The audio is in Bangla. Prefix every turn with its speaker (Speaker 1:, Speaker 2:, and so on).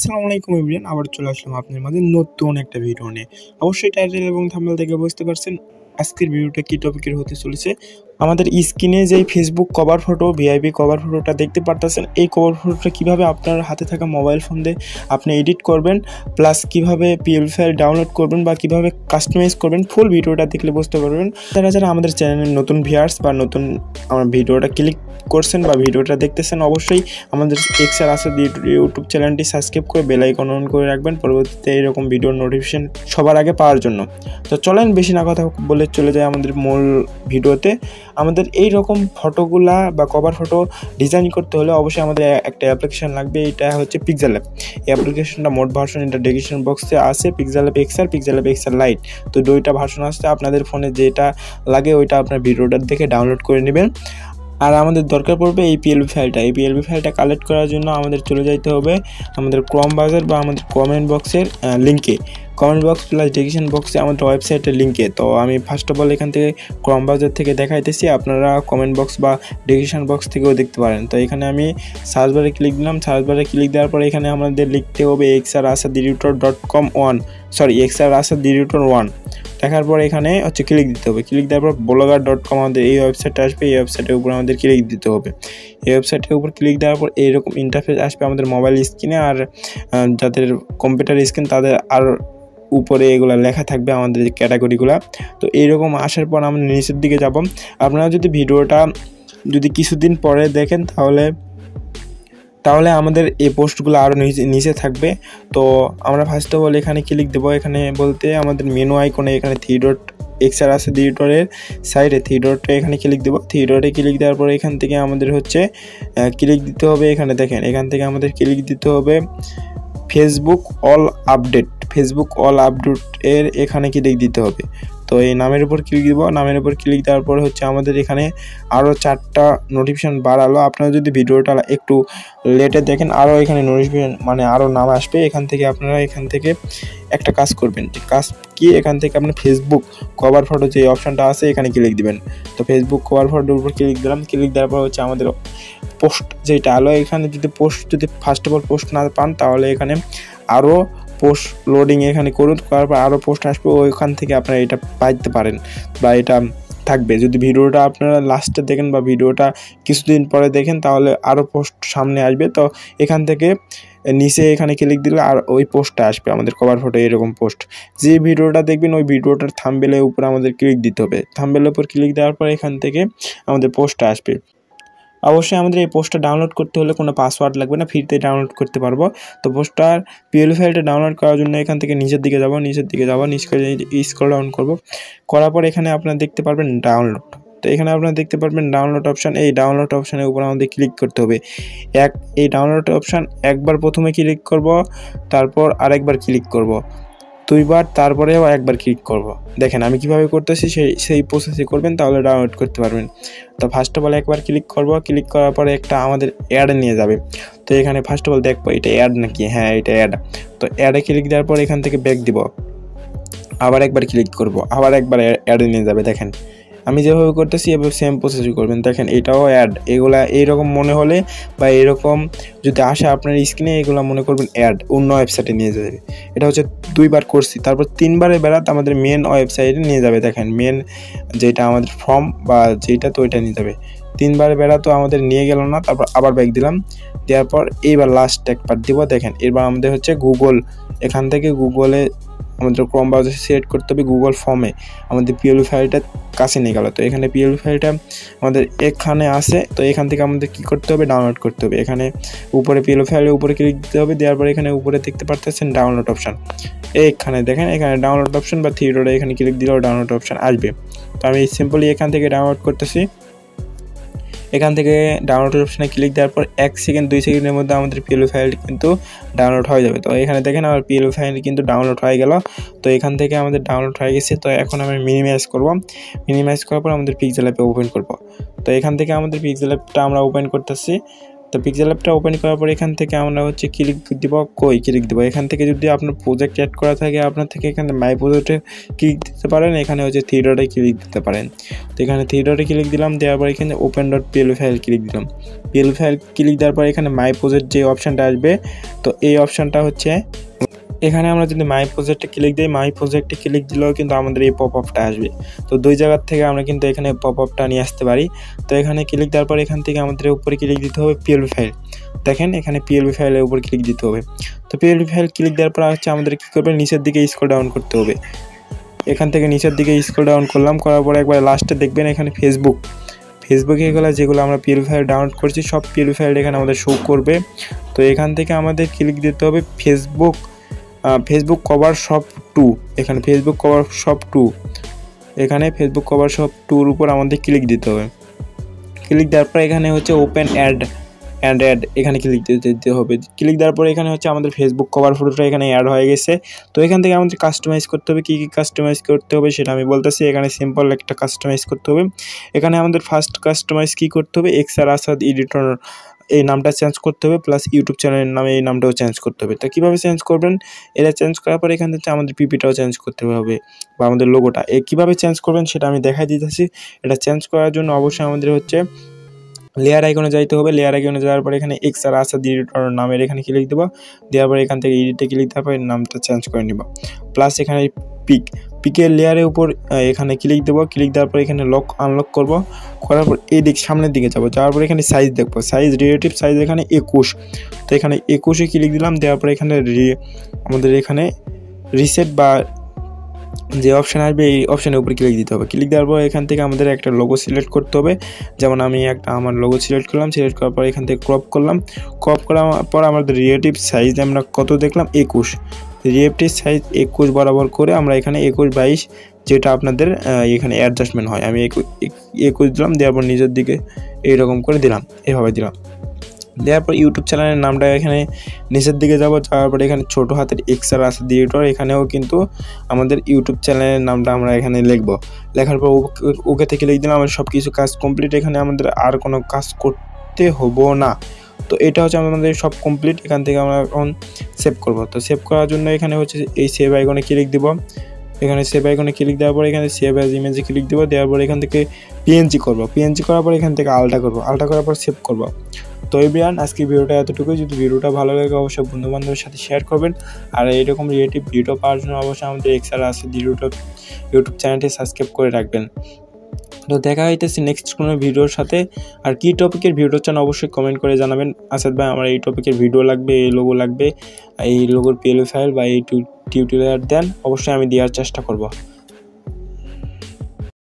Speaker 1: আসসালামু আলাইকুম এভরিওয়ান, আবার চলে আসলাম আপনাদের মাঝে নতুন একটা ভিডিও নিয়ে। অবশ্যই টাইটেল এবং থাম্বনেল থেকে বুঝতে পারছেন আজকের ভিডিওটা কি টপিকের হতে চলেছে। আমাদের স্ক্রিনে যেই Facebook cover photo, VIP cover ফটোটা দেখতে পারতেছেন, এই কভার ফটোটা কিভাবে আপনার হাতে থাকা মোবাইল ফোন দিয়ে আপনি এডিট করবেন, প্লাস কিভাবে পিএলপি ফাইল ডাউনলোড করবেন বা কিভাবে কাস্টমাইজ করবেন, ফুল ভিডিওটা দেখলে বুঝতে পারবেন। যারা যারা আমাদের চ্যানেলের নতুন ভিউয়ার্স বা নতুন আমার ভিডিওটা ক্লিক করছেন বা ভিডিওটা দেখতেছেন, অবশ্যই আমাদের এক্সআর আসাদ ইউটিউব চ্যানেলটি সাবস্ক্রাইব করে বেল আইকন অন করে রাখবেন পরবর্তীতে এরকম ভিডিওর নোটিফিকেশন সবার আগে পাওয়ার জন্য। তো চলেন বেশি না কথা বলে চলে যায় আমাদের মূল ভিডিওতে। আমাদের এই রকম ফটোগুলা বা কভার ফটো ডিজাইন করতে হলে অবশ্যই আমাদের একটা অ্যাপ্লিকেশন লাগবে, এটা হচ্ছে পিক্সেল ল্যাব। এই অ্যাপ্লিকেশনটা মোট ভার্সন এটা ডেসক্রিপশন বক্সে আছে, pixel lab XR, pixel lab XR light. তো দুইটা ভার্সন আসছে, আপনাদের ফোনে যেটা লাগে ওইটা আপনার ভিডিওটা দেখে ডাউনলোড করে নেবেন। আর আমাদের দরকার পড়বে এই পিএলপি ফাইলটা। এই পিএলপি ফাইলটা কালেক্ট করার জন্য আমাদের চলে যাইতে হবে আমাদের ক্রোম ব্রাউজার বা আমাদের কমেন্ট বক্সের লিঙ্কে, কমেন্ট বক্স প্লাস ডেসক্রিপশন বক্সে আমাদের ওয়েবসাইটের লিঙ্কে। তো আমি ফার্স্ট অফ অল এখান থেকে ক্রোম ব্রাউজার থেকে দেখাইতেছি, আপনারা কমেন্ট বক্স বা ডেসক্রিপশন বক্স থেকেও দেখতে পারেন। তো এখানে আমি সার্চ বারে ক্লিক দিলাম, সার্চ বারে ক্লিক দেওয়ার পরে এখানে আমাদের লিখতে হবে xrasadirutor.com1 xrasadirutor1 দেখার পর এখানে হচ্ছে ক্লিক দিতে হবে। ক্লিক দেওয়ার পর blogger.com আমাদের এই ওয়েবসাইটটা আসবে, এই ওয়েবসাইটের উপর আমাদের ক্লিক দিতে হবে। এই ওয়েবসাইটের উপর ক্লিক দেওয়ার পর এইরকম ইন্টারফেস আসবে আমাদের মোবাইল স্ক্রিনে, আর যাদের কম্পিউটার স্ক্রিন তাদের আর উপরে এগুলো লেখা থাকবে আমাদের ক্যাটাগরিগুলো। তো এইরকম আসার পর আমরা নিচের দিকে যাব। আপনারা যদি ভিডিওটা কিছুদিন পরে দেখেন তাহলে আমাদের এই পোস্টগুলো আরও নিচে থাকবে। তো আমরা ফার্স্ট অফ অল এখানে ক্লিক দেবো। এখানে বলতে আমাদের মেনু আইকনে এখানে থ্রি ডট এক্সআর আছে, থ্রি ডটের সাইডে থ্রি ডটে এখানে ক্লিক দেবো। থ্রি ডটে ক্লিক দেওয়ার পরে এখান থেকে আমাদের হচ্ছে ক্লিক দিতে হবে। এখানে দেখেন এখান থেকে আমাদের ক্লিক দিতে হবে Facebook all update, Facebook all update এর এখানে ক্লিক দিতে হবে। তো এই নামের উপর ক্লিক দিব। নামের উপর ক্লিক দেওয়ার পরে হচ্ছে আমাদের এখানে আরও 4টা নোটিফিকেশান বাড়ালো। আপনারা যদি ভিডিওটা একটু লেটে দেখেন আরও এখানে নোটিফিকেশান মানে আরও নাম আসবে। এখান থেকে আপনারা এখান থেকে একটা কাজ করবেন, যে কাজ কি, এখান থেকে আপনার ফেসবুক কভার ফটো যে অপশানটা আছে এখানে ক্লিক দিবেন। তো ফেসবুক কভার ফটোর উপর ক্লিক দিলাম। ক্লিক দেওয়ার পর হচ্ছে আমাদের পোস্ট যেটা আলো, এখানে যদি ফার্স্ট অফ অল পোস্ট না পান তাহলে এখানে আরও পোস্ট লোডিং এখানে করুন, করার পর আরও পোস্ট আসবে, ওইখান থেকে আপনারা এটা পাইতে পারেন বা এটা থাকবে। যদি ভিডিওটা আপনারা লাস্টে দেখেন বা ভিডিওটা কিছুদিন পরে দেখেন তাহলে আরও পোস্ট সামনে আসবে। তো এখান থেকে নিচে এখানে ক্লিক দিলে আর ওই পোস্টটা আসবে আমাদের কভার ফটো এরকম পোস্ট। যে ভিডিওটা দেখবেন ওই ভিডিওটার থাম্বনেলের উপর আমাদের ক্লিক দিতে হবে। থাম্বনেলের উপর ক্লিক দেওয়ার পর এখান থেকে আমাদের পোস্টটা আসবে। অবশ্যই আমাদের এই পোস্টটা ডাউনলোড করতে হলে কোনো পাসওয়ার্ড লাগবে না, ফ্রিতে ডাউনলোড করতে পারবো। তো পোস্টটার পিএলপি ফাইলটা ডাউনলোড করার জন্য এখান থেকে নিচের দিকে যাব, নিচ করে স্ক্রল ডাউন করব। করার পর এখানে আপনারা দেখতে পারবেন ডাউনলোড। তো এখানে আপনারা দেখতে পারবেন ডাউনলোড অপশান। এই ডাউনলোড অপশানের উপর আমাদের ক্লিক করতে হবে। এই ডাউনলোড অপশান একবার প্রথমে ক্লিক করব, তারপর আরেকবার ক্লিক করব, দুইবার, তারপরেও একবার ক্লিক করব। দেখেন আমি কিভাবে করতেছি সেই প্রসেসে করবেন, তাহলে ডাউনলোড করতে পারবেন। তো ফার্স্ট অফ অল একবার ক্লিক করব, ক্লিক করার পরে একটা আমাদের অ্যাড নিয়ে যাবে। তো এখানে ফার্স্ট অফ অল দেখবো এটা অ্যাড নাকি, হ্যাঁ এটা অ্যাড। তো অ্যাডে ক্লিক দেওয়ার পর এখান থেকে ব্যাক দিব, আবার একবার ক্লিক করব, আবার একবার অ্যাডে নিয়ে যাবে। দেখেন আমি যেভাবে করতেছি এভাবে সেম প্রসেসই করবেন। দেখেন এটাও অ্যাড, এগুলা এইরকম মনে হলে বা এরকম যদি আসে আপনার স্ক্রিনে, এগুলো মনে করবেন অ্যাড, অন্য ওয়েবসাইটে নিয়ে যাবে। এটা হচ্ছে 2বার করছি, তারপর 3বারে বেড়াতে আমাদের মেন ওয়েবসাইটে নিয়ে যাবে। দেখেন মেন যেটা আমাদের ফর্ম বা যেটা, তো ওইটা নিয়ে যাবে। 3বারে বেড়াতো আমাদের নিয়ে গেল না, তারপর আবার ব্যাক দিলাম, দেওয়ার পর এইবার লাস্ট একবার দিব। দেখেন এবার আমাদের হচ্ছে গুগল, এখান থেকে গুগলে আমাদের ক্রোম ব্রাউজার সিলেক্ট করতে হবে, গুগল ফর্মে আমাদের পিএলপি ফাইলটা কাছে নিয়ে গেল। তো এখানে পিএলপি ফাইলটা আমাদের এখানে আসে। তো এখান থেকে আমাদের কী করতে হবে, ডাউনলোড করতে হবে। এখানে উপরে পিএলপি ফাইলের উপরে ক্লিক দিতে হবে, দেওয়ার পরে এখানে উপরে দেখতে পারতেছেন ডাউনলোড অপশান। এখানে দেখেন এখানে ডাউনলোড অপশান বা থ্রি ডটে এখানে ক্লিক দিলেও ডাউনলোড অপশান আসবে। তো আমি সিম্পলি এখান থেকে ডাউনলোড করতেছি। এখান থেকে ডাউনলোড অপশানে ক্লিক দেওয়ার পর 1 সেকেন্ড 2 সেকেন্ডের মধ্যে আমাদের পিএলপি ফাইল কিন্তু ডাউনলোড হয়ে যাবে। তো এখানে দেখেন আমার পিএলপি ফাইল কিন্তু ডাউনলোড হয়ে গেল। তো এখান থেকে আমাদের ডাউনলোড হয়ে গেছে। তো এখন আমি মিনিমাইজ করব। মিনিমাইজ করার পর আমাদের পিক্সেল অ্যাপে ওপেন করব। তো এখান থেকে আমাদের পিক্সেল অ্যাপটা আমরা ওপেন করতেছি। তো পিক্সেল ল্যাবটা ওপেন করার পর এখান থেকে আমরা হচ্ছে ক্লিক দিব, ক্লিক দিব। এখান থেকে যদি আপনার প্রজেক্ট অ্যাড করা থাকে আপনার থেকে এখানে মাই প্রজেক্টে ক্লিক দিতে পারেন, এখানে হচ্ছে 3 ডটে ক্লিক দিতে পারেন। তো এখানে 3 ডটে ক্লিক দিলাম, দেওয়ার পর এখানে open dot PLP file click দিলাম। পিএলপি ফাইল ক্লিক দেওয়ার পর এখানে মাই প্রজেক্ট যে অপশানটা আসবে, তো এই অপশানটা হচ্ছে এখানে আমরা যদি মাই প্রজেক্টে ক্লিক দিই, মাই প্রজেক্টে ক্লিক দিলেও কিন্তু আমাদের এই পপ আপটা আসবে। তো 2 জায়গার থেকে আমরা কিন্তু এখানে পপ আপটা নিয়ে আসতে পারি। তো এখানে ক্লিক দেওয়ার পর এখান থেকে আমাদের উপরে ক্লিক দিতে হবে পিএলপি ফাইল। দেখেন এখানে পিএলপি ফাইলের উপর ক্লিক দিতে হবে। তো পিএলপি ফাইল ক্লিক দেওয়ার পর হচ্ছে আমাদের কী করবে, নিচের দিকে স্ক্রল ডাউন করতে হবে। এখান থেকে নিচের দিকে স্ক্রল ডাউন করলাম, করার পর একবার লাস্টে দেখবেন এখানে ফেসবুকে এগুলো যেগুলো আমরা পিএলপি ফাইল ডাউনলোড করছি সব পিএলপি ফাইল এখানে আমাদের শো করবে। তো এখান থেকে আমাদের ক্লিক দিতে হবে ফেসবুক কভার শপ 2। এখানে ফেসবুক কভার শপ 2, এখানে ফেসবুক কভার শপ 2-র উপর আমাদের ক্লিক দিতে হবে। ক্লিক দেওয়ার পর এখানে হচ্ছে ওপেন অ্যাড এখানে ক্লিক দিতে হবে। ক্লিক দেওয়ার পর এখানে হচ্ছে আমাদের ফেসবুক কভার ফটোটা এখানে অ্যাড হয়ে গেছে। তো এখান থেকে আমাদের কাস্টমাইজ করতে হবে। কী কাস্টমাইজ করতে হবে সেটা আমি বলতেছি। এখানে সিম্পল একটা কাস্টমাইজ করতে হবে। এখানে আমাদের ফার্স্ট কাস্টমাইজ কী করতে হবে, এক্সআর আসাদ এডিটর এই নামটা চেঞ্জ করতে হবে, প্লাস ইউটিউব চ্যানেলের নামে এই নামটাও চেঞ্জ করতে হবে। তো কীভাবে চেঞ্জ করবেন, এটা চেঞ্জ করার পর এখান থেকে আমাদের পিপিটাও চেঞ্জ করতে হবে বা আমাদের লোগোটা কীভাবে চেঞ্জ করবেন সেটা আমি দেখাই দিতেছি। এটা চেঞ্জ করার জন্য অবশ্যই আমাদের হচ্ছে লেয়ার আইকনে যাইতে হবে। লেয়ার আইকনে যাওয়ার পর এখানে এক্সআর আসাদ এডিটর নামের এখানে ক্লিক দেবো। দেওয়ার পর এখান থেকে এডিটে ক্লিক দেওয়ার পর নামটা চেঞ্জ করে নিব। প্লাস এখানে পিকের লেয়ারের উপর এখানে ক্লিক দেবো। ক্লিক দেওয়ার পর এখানে আনলক করব। করার পর এই দিক সামনের দিকে যাবো, যাওয়ার পর এখানে সাইজ দেখবো, সাইজ রিলেটিভ সাইজ এখানে 21। তো এখানে 21-এ ক্লিক দিলাম। দেওয়ার পর এখানে আমাদের এখানে রিসেট বা যে অপশান আসবে এই অপশানের উপরে ক্লিক দিতে হবে। ক্লিক দেওয়ার পর এখান থেকে আমাদের একটা লোগো সিলেক্ট করতে হবে। যেমন আমি আমার লোগো সিলেক্ট করলাম। সিলেক্ট করার পর এখান থেকে ক্রপ করলাম। ক্রপ করার পর আমাদের রিলেটিভ সাইজ আমরা কত দেখলাম, 21। রিলেটিভ সাইজ 21 বরাবর করে আমরা এখানে 21/22 যেটা আপনাদের এখানে অ্যাডজাস্টমেন্ট হয়, আমি 21 দিলাম। দেওয়ার পর নিজের দিকে এইরকম করে দিলাম, এভাবে দিলাম। দেওয়ার পর ইউটিউব চ্যানেলের নামটা এখানে নিচের দিকে যাব। যাওয়ার পর এখানে ছোটো হাতের এক্সআর আসাদ এডিটর, এখানেও কিন্তু আমাদের ইউটিউব চ্যানেলের নামটা আমরা এখানে লিখবো। লেখার পর ওকে থেকে লিখে দিলাম। আমার সব কিছু কাজ কমপ্লিট। এখানে আমাদের আর কোনো কাজ করতে হবো না। তো এটা হচ্ছে আমাদের সব কমপ্লিট। এখান থেকে আমরা এখন সেভ করব। তো সেভ করার জন্য এখানে হচ্ছে এই সেভ আইকনে ক্লিক দিব। এখানে সেভ আইকনে ক্লিক দেওয়ার পর এখানে সেভ অ্যাজ ইমেজে ক্লিক দেবো। দেওয়ার পর এখান থেকে পিএনজি করবো। পিএনজি করার পর এখান থেকে আলটা করবো। আলটা করার পর সেভ করবো। তো এভরিওয়ান, আজকে ভিডিওটা এতটুকুই। যদি ভিডিওটা ভালো লাগে অবশ্যই বন্ধুবান্ধবের সাথে শেয়ার করবেন। আর এইরকম রিলেটিভ ভিডিও পাওয়ার জন্য অবশ্যই আমাদের এক্সআর আসাদ ইউটিউব চ্যানেলটি সাবস্ক্রাইব করে রাখবেন। তো দেখা হইতেছে নেক্সট কোনো ভিডিওর সাথে। আর কী টপিকের ভিডিও চান অবশ্যই কমেন্ট করে জানাবেন। আসাদ ভাই আমার এই টপিকের ভিডিও লাগবে, এই লোগো লাগবে, এই লোগোর পিএলপি ফাইল বা এই টিউটোরিয়াল দেন, অবশ্যই আমি দেওয়ার চেষ্টা করব।